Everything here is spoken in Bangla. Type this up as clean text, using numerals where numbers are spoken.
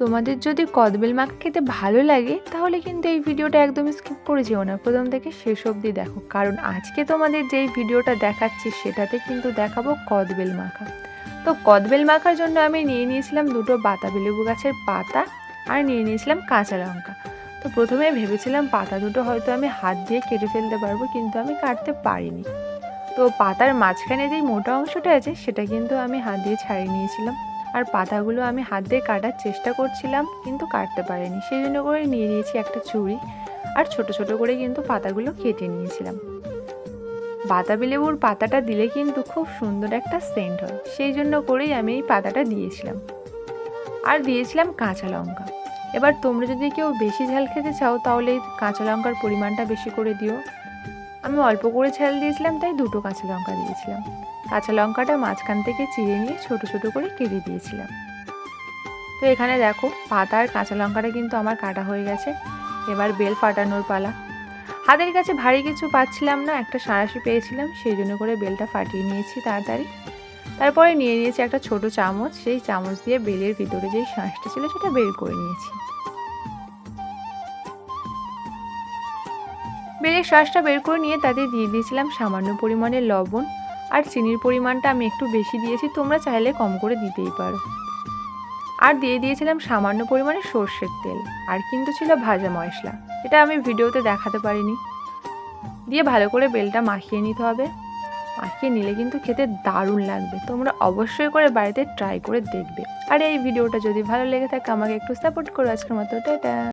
তোমাদের যদি কদবেল মাখা খেতে ভালো লাগে তাহলে কিন্তু এই ভিডিওটা একদম স্কিপ করে যেও না, প্রথম থেকে শেষ অবধি দেখো, কারণ আজকে তোমাদের যেই ভিডিওটা দেখাচ্ছি সেটাতে কিন্তু দেখাবো কদবেল মাখা। তো কদবেল মাখার জন্য আমি নিয়ে নিয়েছিলাম দুটো বাতাবি লেবু গাছের পাতা আর নিয়ে নিয়েছিলাম কাঁচা লঙ্কা। তো প্রথমে ভেবেছিলাম পাতা দুটো হয়তো আমি হাত দিয়ে কেটে ফেলতে পারবো, কিন্তু আমি কাটতে পারিনি। তো পাতার মাঝখানে যেই মোটা অংশটা আছে সেটা কিন্তু আমি হাত দিয়ে ছাড়িয়ে নিয়েছিলাম, আর পাতাগুলো আমি হাত দিয়ে কাটার চেষ্টা করছিলাম কিন্তু কাটতে পারিনি, সেই জন্য করে নিয়ে নিয়েছি একটা ছুরি আর ছোট ছোট করে কিন্তু পাতাগুলো কেটে নিয়েছিলাম। বাতাবি লেবুর পাতাটা দিলে কিন্তু খুব সুন্দর একটা সেন্ট হয়, সেই জন্য করেই আমি এই পাতাটা দিয়েছিলাম। আর দিয়েছিলাম কাঁচা লঙ্কা। এবার তোমরা যদি কেউ বেশি ঝাল খেতে চাও তাহলে এই কাঁচা লঙ্কার পরিমাণটা বেশি করে দিও। আমি অল্প করে ঝাল দিয়েছিলাম তাই দুটো কাঁচা লঙ্কা দিয়েছিলাম। কাঁচা লঙ্কাটা মাঝখান থেকে চিড়ে নিয়ে ছোট ছোট করে কেটে দিয়েছিলাম। তো এখানে দেখো পাতা আর কাঁচা লঙ্কাটা কিন্তু আমার কাটা হয়ে গেছে। এবার বেল ফাটানোর পালা। হাতের কাছে ভারী কিছু পাচ্ছিলাম না, একটা সাঁড়াশি পেয়েছিলাম, সেই জন্য করে বেলটা ফাটিয়ে নিয়েছি তাড়াতাড়ি। তারপরে নিয়ে নিয়েছি একটা ছোট চামচ, সেই চামচ দিয়ে বেলের ভিতরে যেই শাঁসটা ছিল সেটা বের করে নিয়েছি। বেলের শাঁসটা বের করে নিয়ে তাতে দিয়ে দিয়েছিলাম সামান্য পরিমাণে লবণ, আর চিনির পরিমাণটা আমি একটু বেশি দিয়েছি, তোমরা চাইলে কম করে দিতেই পারো। আর দিয়ে দিয়েছিলাম সামান্য পরিমাণে সর্ষের তেল, আর কিন্তু ছিল ভাজা মশলা, এটা আমি ভিডিওতে দেখাতে পারিনি। দিয়ে ভালো করে বেলটা মাখিয়ে নিতে হবে। মাখিয়ে নিলে কিন্তু খেতে দারুণ লাগবে, তোমরা অবশ্যই করে বাড়িতে ট্রাই করে দেখবে। আর এই ভিডিওটা যদি ভালো লেগে থাকে আমাকে একটু সাপোর্ট করো। আজকের মতো টাটা।